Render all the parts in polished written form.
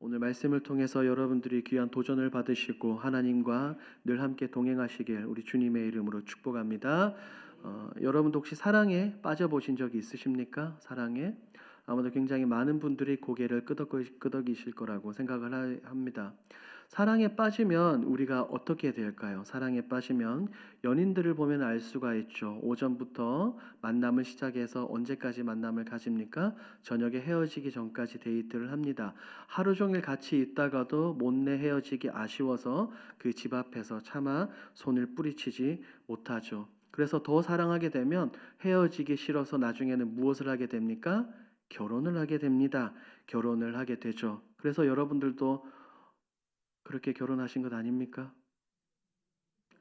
오늘 말씀을 통해서 여러분들이 귀한 도전을 받으시고 하나님과 늘 함께 동행하시길 우리 주님의 이름으로 축복합니다. 여러분도 혹시 사랑에 빠져보신 적이 있으십니까? 사랑에? 아마도 굉장히 많은 분들이 고개를 끄덕이실 거라고 생각을 합니다. 사랑에 빠지면 우리가 어떻게 될까요? 사랑에 빠지면 연인들을 보면 알 수가 있죠. 오전부터 만남을 시작해서 언제까지 만남을 가집니까? 저녁에 헤어지기 전까지 데이트를 합니다. 하루 종일 같이 있다가도 못내 헤어지기 아쉬워서 그 집 앞에서 차마 손을 뿌리치지 못하죠. 그래서 더 사랑하게 되면 헤어지기 싫어서 나중에는 무엇을 하게 됩니까? 결혼을 하게 됩니다. 결혼을 하게 되죠. 그래서 여러분들도 그렇게 결혼하신 것 아닙니까?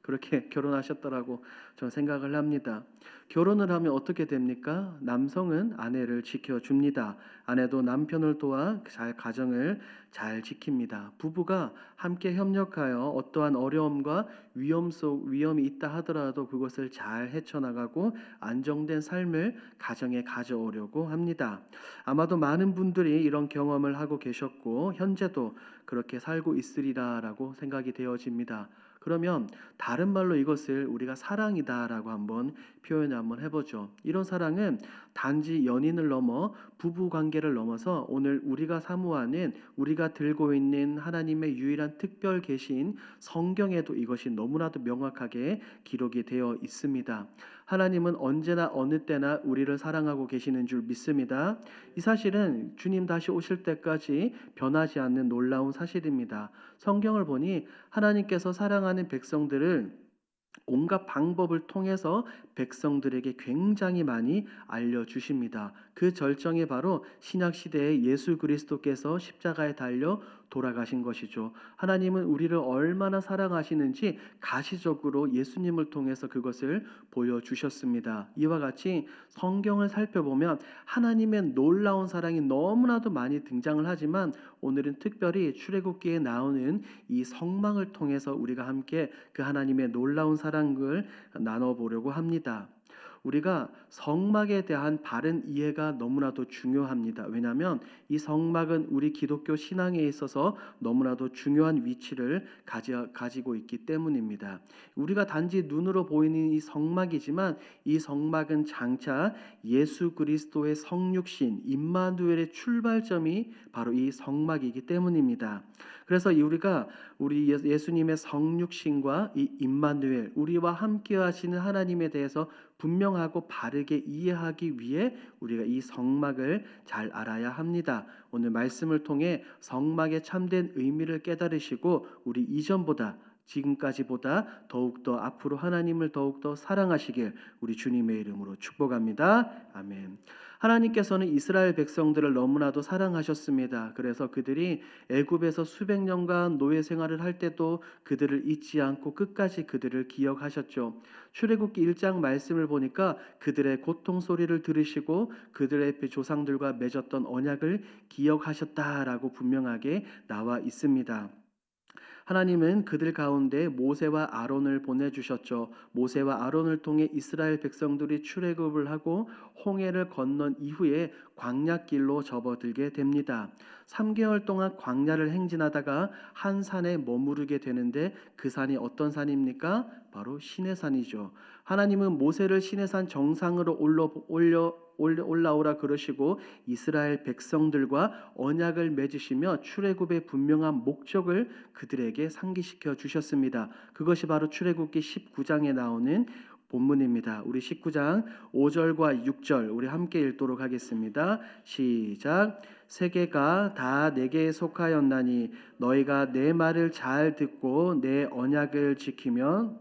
그렇게 결혼하셨더라고 저는 생각을 합니다. 결혼을 하면 어떻게 됩니까? 남성은 아내를 지켜줍니다. 아내도 남편을 도와 가정을 잘 지킵니다. 부부가 함께 협력하여 어떠한 어려움과 위험이 있다 하더라도 그것을 잘 헤쳐나가고 안정된 삶을 가정에 가져오려고 합니다. 아마도 많은 분들이 이런 경험을 하고 계셨고 현재도 그렇게 살고 있으리라라고 생각이 되어집니다. 그러면 다른 말로 이것을 우리가 사랑이다라고 한번 표현을 한번 해보죠. 이런 사랑은 단지 연인을 넘어 부부 관계를 넘어서 오늘 우리가 사모하는 우리가 들고 있는 하나님의 유일한 특별 계시인 성경에도 이것이 너무나도 명확하게 기록이 되어 있습니다. 하나님은 언제나 어느 때나 우리를 사랑하고 계시는 줄 믿습니다. 이 사실은 주님 다시 오실 때까지 변하지 않는 놀라운 사실입니다. 성경을 보니 하나님께서 사랑하는 백성들을 온갖 방법을 통해서 백성들에게 굉장히 많이 알려주십니다. 그 절정이 바로 신약시대에 예수 그리스도께서 십자가에 달려 돌아가신 것이죠. 하나님은 우리를 얼마나 사랑하시는지 가시적으로 예수님을 통해서 그것을 보여주셨습니다. 이와 같이 성경을 살펴보면 하나님의 놀라운 사랑이 너무나도 많이 등장을 하지만 오늘은 특별히 출애굽기에 나오는 이 성막을 통해서 우리가 함께 그 하나님의 놀라운 사랑을 나눠보려고 합니다. 우리가 성막에 대한 바른 이해가 너무나도 중요합니다. 왜냐하면 이 성막은 우리 기독교 신앙에 있어서 너무나도 중요한 위치를 가지고 있기 때문입니다. 우리가 단지 눈으로 보이는 이 성막이지만 이 성막은 장차 예수 그리스도의 성육신 임마누엘의 출발점이 바로 이 성막이기 때문입니다. 그래서 우리 예수님의 성육신과 이 임마누엘 우리와 함께 하시는 하나님에 대해서 분명하고 바르게 이해하기 위해 우리가 이 성막을 잘 알아야 합니다. 오늘 말씀을 통해 성막의 참된 의미를 깨달으시고 우리 이전보다 지금까지보다 더욱더 앞으로 하나님을 더욱더 사랑하시길 우리 주님의 이름으로 축복합니다. 아멘. 하나님께서는 이스라엘 백성들을 너무나도 사랑하셨습니다. 그래서 그들이 애굽에서 수백 년간 노예 생활을 할 때도 그들을 잊지 않고 끝까지 그들을 기억하셨죠. 출애굽기 1장 말씀을 보니까 그들의 고통 소리를 들으시고 그들의 조상들과 맺었던 언약을 기억하셨다라고 분명하게 나와 있습니다. 하나님은 그들 가운데 모세와 아론을 보내주셨죠. 모세와 아론을 통해 이스라엘 백성들이 출애굽을 하고 홍해를 건넌 이후에 광야길로 접어들게 됩니다. 3개월 동안 광야를 행진하다가 한 산에 머무르게 되는데 그 산이 어떤 산입니까? 바로 시내산이죠. 하나님은 모세를 시내산 정상으로 올라오라 그러시고 이스라엘 백성들과 언약을 맺으시며 출애굽의 분명한 목적을 그들에게 상기시켜 주셨습니다. 그것이 바로 출애굽기 19장에 나오는 본문입니다. 우리 19장 5절과 6절 우리 함께 읽도록 하겠습니다. 시작. 세계가 다 내게 속하였나니 너희가 내 말을 잘 듣고 내 언약을 지키면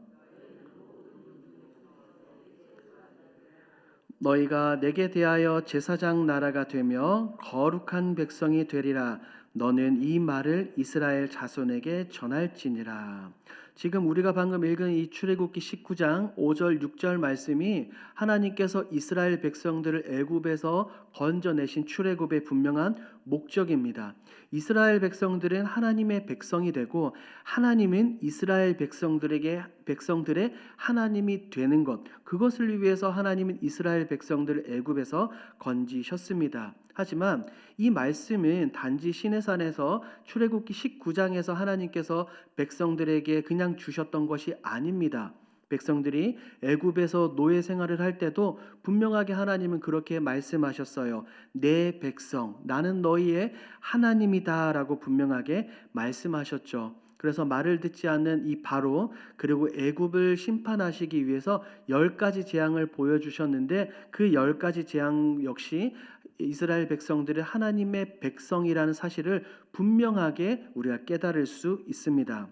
너희가 내게 대하여 제사장 나라가 되며 거룩한 백성이 되리라. 너는 이 말을 이스라엘 자손에게 전할지니라. 지금 우리가 방금 읽은 이 출애굽기 19장 5절 6절 말씀이 하나님께서 이스라엘 백성들을 애굽에서 건져내신 출애굽의 분명한 목적입니다. 이스라엘 백성들은 하나님의 백성이 되고 하나님은 이스라엘 백성들의 하나님이 되는 것, 그것을 위해서 하나님은 이스라엘 백성들을 애굽에서 건지셨습니다. 하지만 이 말씀은 단지 시내산에서 출애굽기 19장에서 하나님께서 백성들에게 그냥 주셨던 것이 아닙니다. 백성들이 애굽에서 노예 생활을 할 때도 분명하게 하나님은 그렇게 말씀하셨어요. 내 백성, 나는 너희의 하나님이다라고 분명하게 말씀하셨죠. 그래서 말을 듣지 않는 이 바로 그리고 애굽을 심판하시기 위해서 10가지 재앙을 보여주셨는데 그 10가지 재앙 역시 이스라엘 백성들의 하나님의 백성이라는 사실을 분명하게 우리가 깨달을 수 있습니다.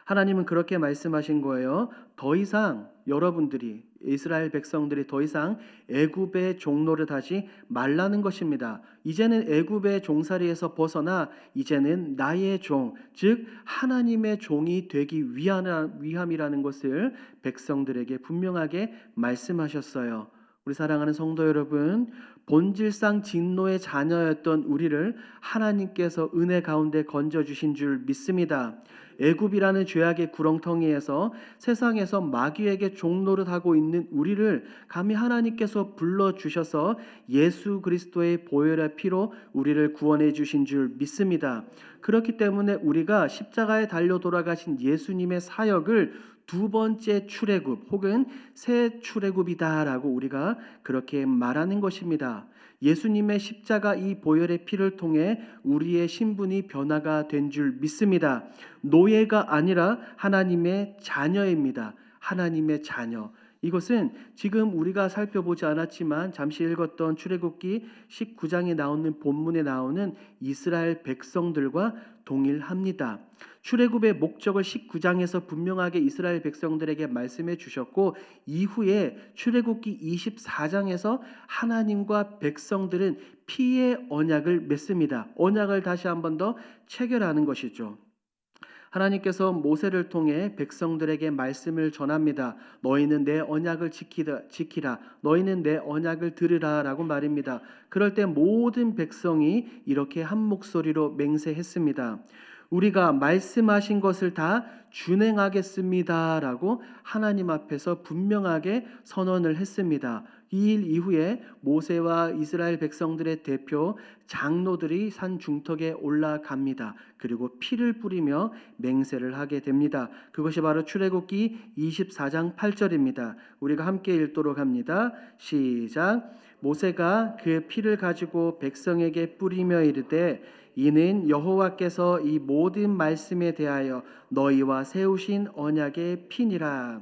하나님은 그렇게 말씀하신 거예요. 더 이상 여러분들이 이스라엘 백성들이 더 이상 애굽의 종노릇하지 말라는 것입니다. 이제는 애굽의 종살이에서 벗어나 이제는 나의 종, 즉 하나님의 종이 되기 위함이라는 것을 백성들에게 분명하게 말씀하셨어요. 우리 사랑하는 성도 여러분, 본질상 진노의 자녀였던 우리를 하나님께서 은혜 가운데 건져 주신 줄 믿습니다. 애굽이라는 죄악의 구렁텅이에서 세상에서 마귀에게 종노릇하고 있는 우리를 감히 하나님께서 불러주셔서 예수 그리스도의 보혈의 피로 우리를 구원해 주신 줄 믿습니다. 그렇기 때문에 우리가 십자가에 달려 돌아가신 예수님의 사역을 두 번째 출애굽 혹은 새 출애굽이다라고 우리가 그렇게 말하는 것입니다. 예수님의 십자가 이 보혈의 피를 통해 우리의 신분이 변화가 된 줄 믿습니다. 노예가 아니라 하나님의 자녀입니다. 하나님의 자녀. 이것은 지금 우리가 살펴보지 않았지만 잠시 읽었던 출애굽기 19장에 나오는 본문에 나오는 이스라엘 백성들과 동일합니다. 출애굽의 목적을 19장에서 분명하게 이스라엘 백성들에게 말씀해 주셨고 이후에 출애굽기 24장에서 하나님과 백성들은 피의 언약을 맺습니다. 언약을 다시 한 번 더 체결하는 것이죠. 하나님께서 모세를 통해 백성들에게 말씀을 전합니다. 너희는 내 언약을 지키라. 너희는 내 언약을 들으라 라고 말입니다. 그럴 때 모든 백성이 이렇게 한 목소리로 맹세했습니다. 우리가 말씀하신 것을 다 준행하겠습니다 라고 하나님 앞에서 분명하게 선언을 했습니다. 이 일 이후에 모세와 이스라엘 백성들의 대표 장로들이 산 중턱에 올라갑니다. 그리고 피를 뿌리며 맹세를 하게 됩니다. 그것이 바로 출애굽기 24장 8절입니다. 우리가 함께 읽도록 합니다. 시작. 모세가 그 피를 가지고 백성에게 뿌리며 이르되 이는 여호와께서 이 모든 말씀에 대하여 너희와 세우신 언약의 피니라.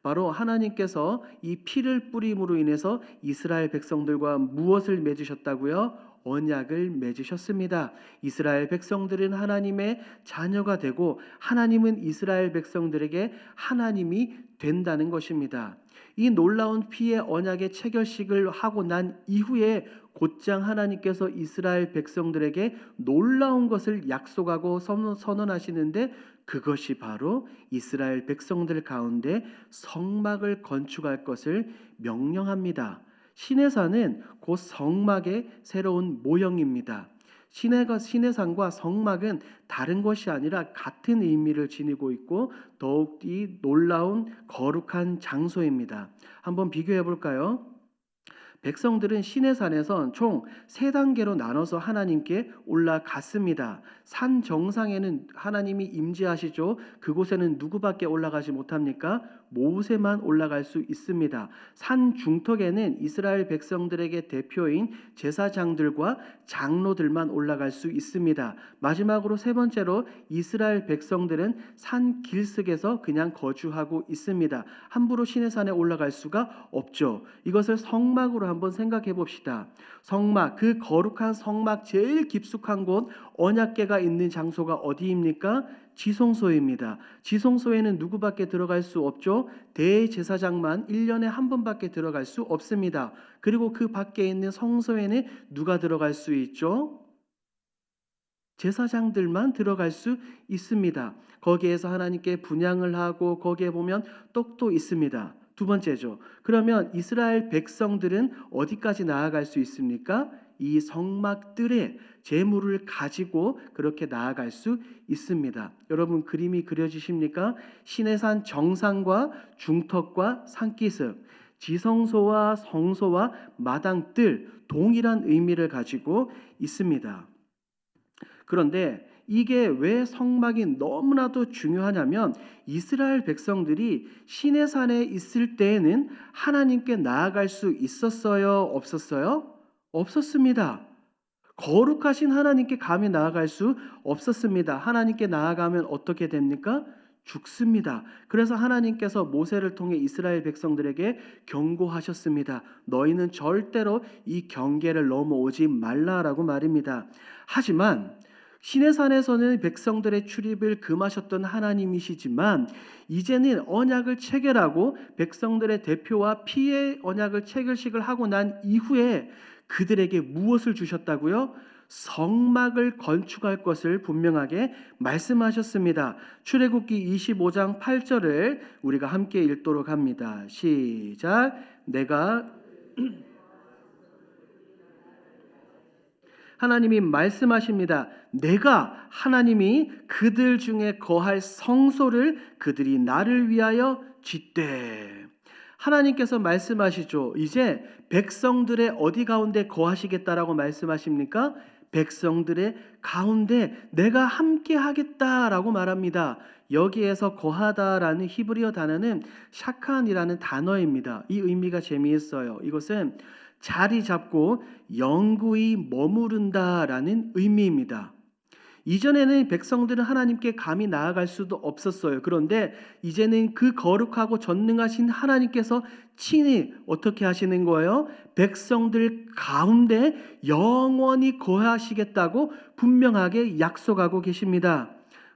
바로 하나님께서 이 피를 뿌림으로 인해서 이스라엘 백성들과 무엇을 맺으셨다고요? 언약을 맺으셨습니다. 이스라엘 백성들은 하나님의 자녀가 되고 하나님은 이스라엘 백성들에게 하나님이 된다는 것입니다. 이 놀라운 피의 언약의 체결식을 하고 난 이후에 곧장 하나님께서 이스라엘 백성들에게 놀라운 것을 약속하고 선언하시는데 그것이 바로 이스라엘 백성들 가운데 성막을 건축할 것을 명령합니다. 시내산은 곧 성막의 새로운 모형입니다. 시내산과 성막은 다른 것이 아니라 같은 의미를 지니고 있고 더욱이 놀라운 거룩한 장소입니다. 한번 비교해 볼까요? 백성들은 시내산에선 총 3단계로 나눠서 하나님께 올라갔습니다. 산 정상에는 하나님이 임재하시죠. 그곳에는 누구밖에 올라가지 못합니까? 모세만 올라갈 수 있습니다. 산 중턱에는 이스라엘 백성들에게 대표인 제사장들과 장로들만 올라갈 수 있습니다. 마지막으로 세 번째로 이스라엘 백성들은 산 길석에서 그냥 거주하고 있습니다. 함부로 시내산에 올라갈 수가 없죠. 이것을 성막으로 한번 생각해 봅시다. 성막, 그 거룩한 성막 제일 깊숙한 곳 언약궤가 있는 장소가 어디입니까? 지성소입니다. 지성소에는 누구밖에 들어갈 수 없죠? 대제사장만 1년에 한 번밖에 들어갈 수 없습니다. 그리고 그 밖에 있는 성소에는 누가 들어갈 수 있죠? 제사장들만 들어갈 수 있습니다. 거기에서 하나님께 분향을 하고 거기에 보면 떡도 있습니다. 두 번째죠. 그러면 이스라엘 백성들은 어디까지 나아갈 수 있습니까? 이 성막들의 제물을 가지고 그렇게 나아갈 수 있습니다. 여러분 그림이 그려지십니까? 시내산 정상과 중턱과 산기슭, 지성소와 성소와 마당뜰 동일한 의미를 가지고 있습니다. 그런데 이게 왜 성막이 너무나도 중요하냐면 이스라엘 백성들이 시내산에 있을 때에는 하나님께 나아갈 수 있었어요? 없었어요? 없었습니다. 거룩하신 하나님께 감히 나아갈 수 없었습니다. 하나님께 나아가면 어떻게 됩니까? 죽습니다. 그래서 하나님께서 모세를 통해 이스라엘 백성들에게 경고하셨습니다. 너희는 절대로 이 경계를 넘어오지 말라라고 말입니다. 하지만 시내산에서는 백성들의 출입을 금하셨던 하나님이시지만 이제는 언약을 체결하고 백성들의 대표와 피의 언약을 체결식을 하고 난 이후에 그들에게 무엇을 주셨다고요? 성막을 건축할 것을 분명하게 말씀하셨습니다. 출애굽기 25장 8절을 우리가 함께 읽도록 합니다. 시작. 내가 하나님이 말씀하십니다. 내가 하나님이 그들 중에 거할 성소를 그들이 나를 위하여 짓되. 하나님께서 말씀하시죠. 이제 백성들의 어디 가운데 거하시겠다라고 말씀하십니까? 백성들의 가운데 내가 함께 하겠다라고 말합니다. 여기에서 거하다라는 히브리어 단어는 샤칸이라는 단어입니다. 이 의미가 재미있어요. 이것은 자리 잡고 영구히 머무른다라는 의미입니다. 이전에는 백성들은 하나님께 감히 나아갈 수도 없었어요. 그런데 이제는 그 거룩하고 전능하신 하나님께서 친히 어떻게 하시는 거예요? 백성들 가운데 영원히 거하시겠다고 분명하게 약속하고 계십니다.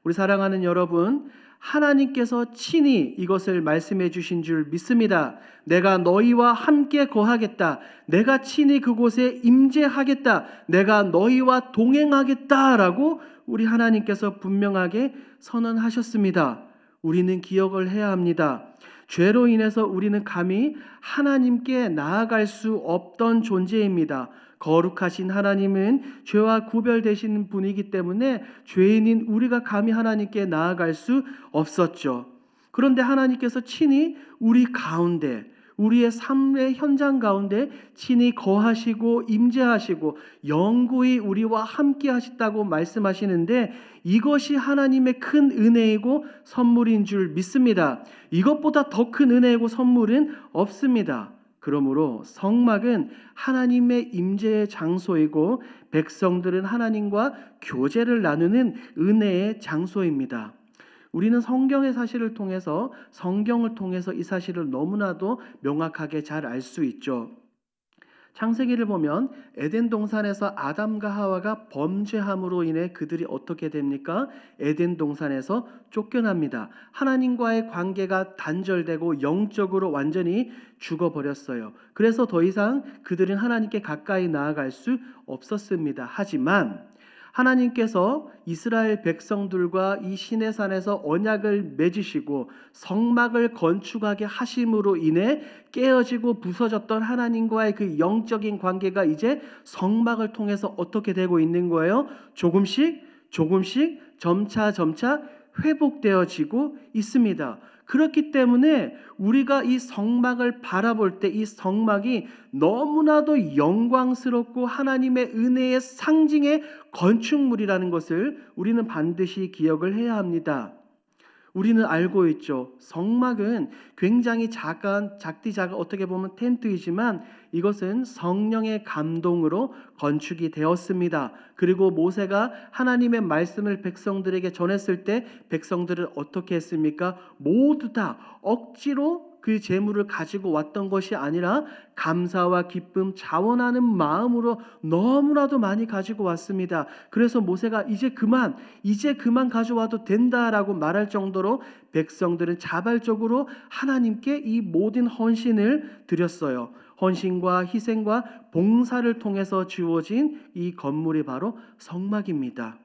우리 사랑하는 여러분, 하나님께서 친히 이것을 말씀해 주신 줄 믿습니다. 내가 너희와 함께 거하겠다. 내가 친히 그곳에 임재하겠다. 내가 너희와 동행하겠다라고 우리 하나님께서 분명하게 선언하셨습니다. 우리는 기억을 해야 합니다. 죄로 인해서 우리는 감히 하나님께 나아갈 수 없던 존재입니다. 거룩하신 하나님은 죄와 구별되시는 분이기 때문에 죄인인 우리가 감히 하나님께 나아갈 수 없었죠. 그런데 하나님께서 친히 우리 가운데, 우리의 삶의 현장 가운데 친히 거하시고 임재하시고 영구히 우리와 함께 하시다고 말씀하시는데 이것이 하나님의 큰 은혜이고 선물인 줄 믿습니다. 이것보다 더 큰 은혜이고 선물은 없습니다. 그러므로 성막은 하나님의 임재의 장소이고 백성들은 하나님과 교제를 나누는 은혜의 장소입니다. 우리는 성경의 사실을 통해서 성경을 통해서 이 사실을 너무나도 명확하게 잘 알 수 있죠. 창세기를 보면 에덴 동산에서 아담과 하와가 범죄함으로 인해 그들이 어떻게 됩니까? 에덴 동산에서 쫓겨납니다. 하나님과의 관계가 단절되고 영적으로 완전히 죽어버렸어요. 그래서 더 이상 그들은 하나님께 가까이 나아갈 수 없었습니다. 하지만 하나님께서 이스라엘 백성들과 이 시내산에서 언약을 맺으시고 성막을 건축하게 하심으로 인해 깨어지고 부서졌던 하나님과의 그 영적인 관계가 이제 성막을 통해서 어떻게 되고 있는 거예요? 조금씩 점차 회복되어지고 있습니다. 그렇기 때문에 우리가 이 성막을 바라볼 때 이 성막이 너무나도 영광스럽고 하나님의 은혜의 상징의 건축물이라는 것을 우리는 반드시 기억을 해야 합니다. 우리는 알고 있죠. 성막은 굉장히 작디작은 어떻게 보면 텐트이지만 이것은 성령의 감동으로 건축이 되었습니다. 그리고 모세가 하나님의 말씀을 백성들에게 전했을 때 백성들은 어떻게 했습니까? 모두 다 억지로 그 재물을 가지고 왔던 것이 아니라 감사와 기쁨, 자원하는 마음으로 너무나도 많이 가지고 왔습니다. 그래서 모세가 이제 그만 가져와도 된다라고 말할 정도로 백성들은 자발적으로 하나님께 이 모든 헌신을 드렸어요. 헌신과 희생과 봉사를 통해서 지어진 이 건물이 바로 성막입니다.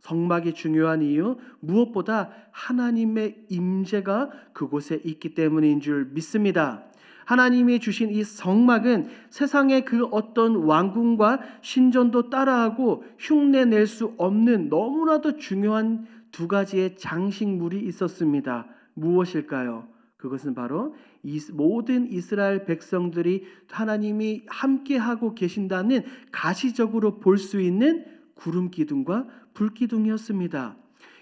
성막이 중요한 이유 무엇보다 하나님의 임재가 그곳에 있기 때문인 줄 믿습니다. 하나님이 주신 이 성막은 세상의 그 어떤 왕궁과 신전도 따라하고 흉내낼 수 없는 너무나도 중요한 두 가지의 장식물이 있었습니다. 무엇일까요? 그것은 바로 모든 이스라엘 백성들이 하나님이 함께하고 계신다는 가시적으로 볼 수 있는 구름 기둥과 불 기둥이었습니다.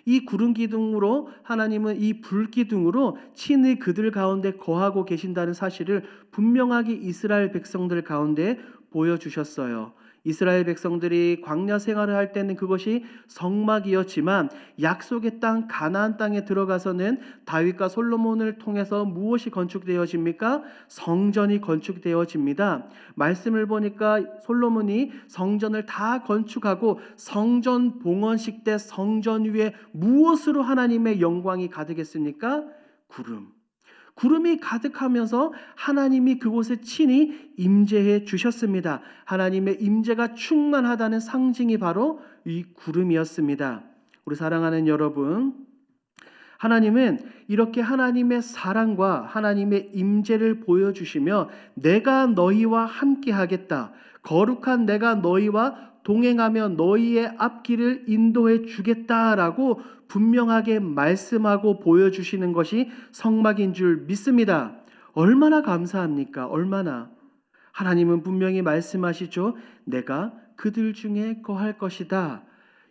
이 구름 기둥으로 하나님은 이 불 기둥으로 친히 그들 가운데 거하고 계신다는 사실을 분명하게 이스라엘 백성들 가운데 보여주셨어요. 이스라엘 백성들이 광야 생활을 할 때는 그것이 성막이었지만 약속의 땅 가나안 땅에 들어가서는 다윗과 솔로몬을 통해서 무엇이 건축되어집니까? 성전이 건축되어집니다. 말씀을 보니까 솔로몬이 성전을 다 건축하고 성전 봉헌식 때 성전 위에 무엇으로 하나님의 영광이 가득했습니까? 구름이 가득하면서 하나님이 그곳에 친히 임재해 주셨습니다. 하나님의 임재가 충만하다는 상징이 바로 이 구름이었습니다. 우리 사랑하는 여러분, 하나님은 이렇게 하나님의 사랑과 하나님의 임재를 보여주시며 내가 너희와 함께 하겠다. 거룩한 내가 너희와 동행하며 너희의 앞길을 인도해 주겠다라고 분명하게 말씀하고 보여주시는 것이 성막인 줄 믿습니다. 얼마나 감사합니까? 얼마나. 하나님은 분명히 말씀하시죠. 내가 그들 중에 거할 것이다.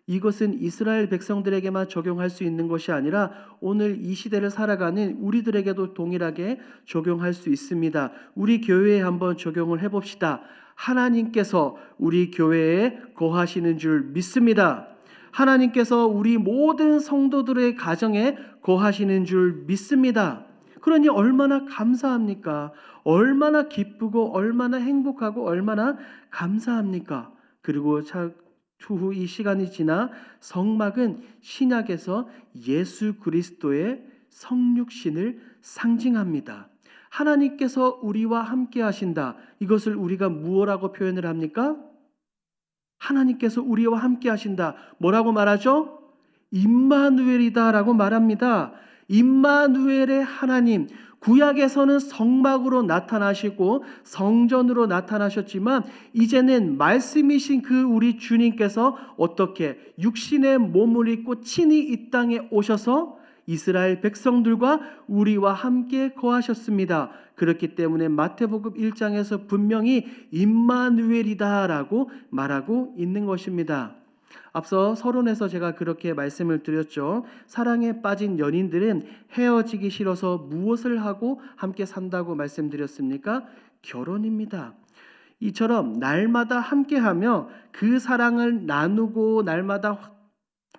이것은 이스라엘 백성들에게만 적용할 수 있는 것이 아니라 오늘 이 시대를 살아가는 우리들에게도 동일하게 적용할 수 있습니다. 우리 교회에 한번 적용을 해봅시다. 하나님께서 우리 교회에 거하시는 줄 믿습니다. 하나님께서 우리 모든 성도들의 가정에 거하시는 줄 믿습니다. 그러니 얼마나 감사합니까? 얼마나 기쁘고 얼마나 행복하고 얼마나 감사합니까? 그리고 추후 이 시간이 지나 성막은 신약에서 예수 그리스도의 성육신을 상징합니다. 하나님께서 우리와 함께 하신다. 이것을 우리가 무엇라고 표현을 합니까? 하나님께서 우리와 함께 하신다. 뭐라고 말하죠? 임마누엘이다라고 말합니다. 임마누엘의 하나님, 구약에서는 성막으로 나타나시고 성전으로 나타나셨지만 이제는 말씀이신 그 우리 주님께서 어떻게 육신의 몸을 입고 친히 이 땅에 오셔서 이스라엘 백성들과 우리와 함께 거하셨습니다. 그렇기 때문에 마태복음 1장에서 분명히 임마누엘이다라고 말하고 있는 것입니다. 앞서 서론에서 제가 그렇게 말씀을 드렸죠. 사랑에 빠진 연인들은 헤어지기 싫어서 무엇을 하고 함께 산다고 말씀드렸습니까? 결혼입니다. 이처럼 날마다 함께하며 그 사랑을 나누고 날마다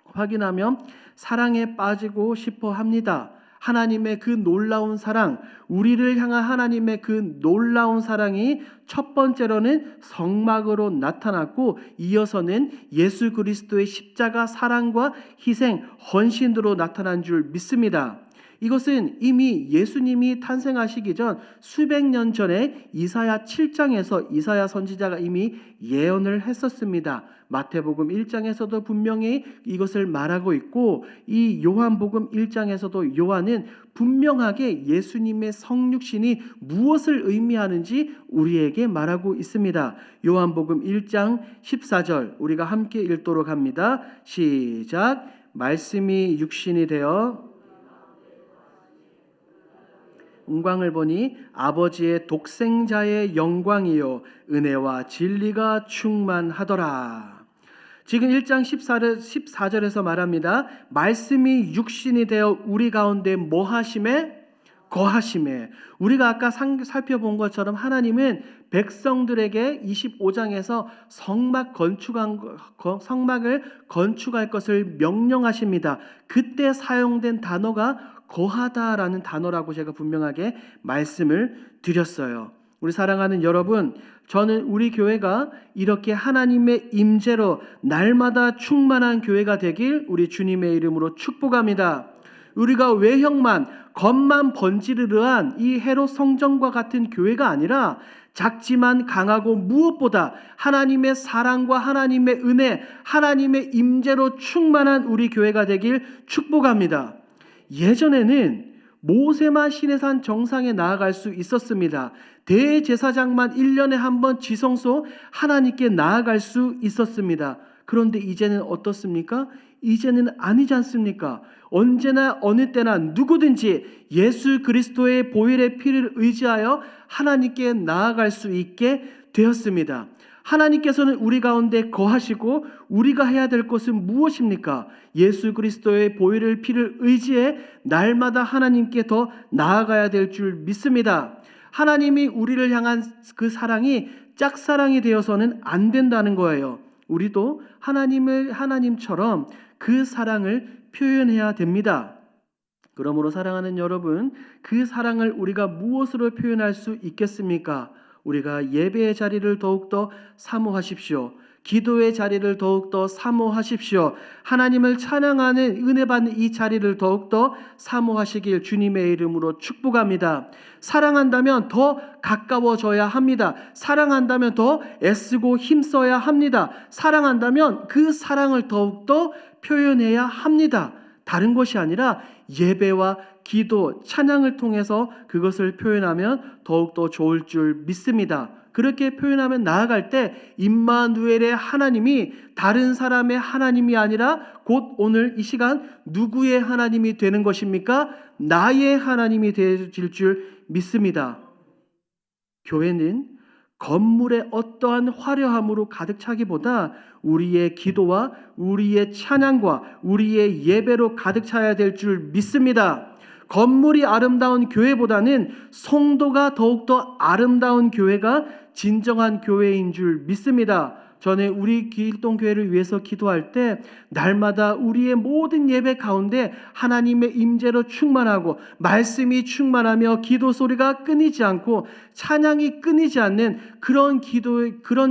확인하며 사랑에 빠지고 싶어 합니다. 하나님의 그 놀라운 사랑, 우리를 향한 하나님의 그 놀라운 사랑이 첫 번째로는 성막으로 나타났고 이어서는 예수 그리스도의 십자가 사랑과 희생, 헌신으로 나타난 줄 믿습니다. 이것은 이미 예수님이 탄생하시기 전 수백 년 전에 이사야 7장에서 이사야 선지자가 이미 예언을 했었습니다. 마태복음 1장에서도 분명히 이것을 말하고 있고 이 요한복음 1장에서도 요한은 분명하게 예수님의 성육신이 무엇을 의미하는지 우리에게 말하고 있습니다. 요한복음 1장 14절 우리가 함께 읽도록 합니다. 시작. 말씀이 육신이 되어 영광을 보니 아버지의 독생자의 영광이요 은혜와 진리가 충만하더라. 지금 1장 14절에서 말합니다. 말씀이 육신이 되어 우리 가운데 뭐 하심에? 거하심에. 우리가 아까 살펴본 것처럼 하나님은 백성들에게 25장에서 성막을 건축할 것을 명령하십니다. 그때 사용된 단어가 거하다라는 단어라고 제가 분명하게 말씀을 드렸어요. 우리 사랑하는 여러분, 저는 우리 교회가 이렇게 하나님의 임재로 날마다 충만한 교회가 되길 우리 주님의 이름으로 축복합니다. 우리가 외형만, 겉만 번지르르한 이 헤롯 성전과 같은 교회가 아니라 작지만 강하고 무엇보다 하나님의 사랑과 하나님의 은혜, 하나님의 임재로 충만한 우리 교회가 되길 축복합니다. 예전에는 모세만 시내산 정상에 나아갈 수 있었습니다. 대제사장만 1년에 한 번 지성소 하나님께 나아갈 수 있었습니다. 그런데 이제는 어떻습니까? 이제는 아니지 않습니까? 언제나 어느 때나 누구든지 예수 그리스도의 보혈의 피를 의지하여 하나님께 나아갈 수 있게 되었습니다. 하나님께서는 우리 가운데 거하시고 우리가 해야 될 것은 무엇입니까? 예수 그리스도의 보혈의 피를 의지해 날마다 하나님께 더 나아가야 될 줄 믿습니다. 하나님이 우리를 향한 그 사랑이 짝사랑이 되어서는 안 된다는 거예요. 우리도 하나님처럼 그 사랑을 표현해야 됩니다. 그러므로 사랑하는 여러분, 그 사랑을 우리가 무엇으로 표현할 수 있겠습니까? 우리가 예배의 자리를 더욱더 사모하십시오. 기도의 자리를 더욱더 사모하십시오. 하나님을 찬양하는 은혜 받는 이 자리를 더욱더 사모하시길 주님의 이름으로 축복합니다. 사랑한다면 더 가까워져야 합니다. 사랑한다면 더 애쓰고 힘써야 합니다. 사랑한다면 그 사랑을 더욱더 표현해야 합니다. 다른 것이 아니라 예배와 기도, 찬양을 통해서 그것을 표현하면 더욱더 좋을 줄 믿습니다. 그렇게 표현하면 나아갈 때 임마누엘의 하나님이 다른 사람의 하나님이 아니라 곧 오늘 이 시간 누구의 하나님이 되는 것입니까? 나의 하나님이 되어질 줄 믿습니다. 교회는 건물의 어떠한 화려함으로 가득 차기보다 우리의 기도와 우리의 찬양과 우리의 예배로 가득 차야 될 줄 믿습니다. 건물이 아름다운 교회보다는 성도가 더욱더 아름다운 교회가 진정한 교회인 줄 믿습니다. 전에 우리 길동교회를 위해서 기도할 때 날마다 우리의 모든 예배 가운데 하나님의 임재로 충만하고 말씀이 충만하며 기도 소리가 끊이지 않고 찬양이 끊이지 않는 그런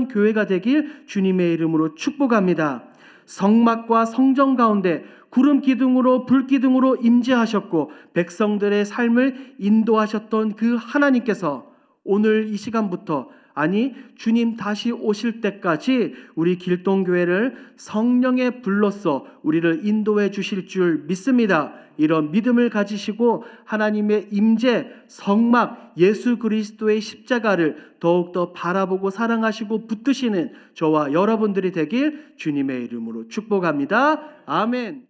교회가 되길 주님의 이름으로 축복합니다. 성막과 성전 가운데 구름 기둥으로 불 기둥으로 임재하셨고 백성들의 삶을 인도하셨던 그 하나님께서 오늘 이 시간부터 아니 주님 다시 오실 때까지 우리 길동교회를 성령의 불로써 우리를 인도해 주실 줄 믿습니다. 이런 믿음을 가지시고 하나님의 임재, 성막, 예수 그리스도의 십자가를 더욱더 바라보고 사랑하시고 붙드시는 저와 여러분들이 되길 주님의 이름으로 축복합니다. 아멘.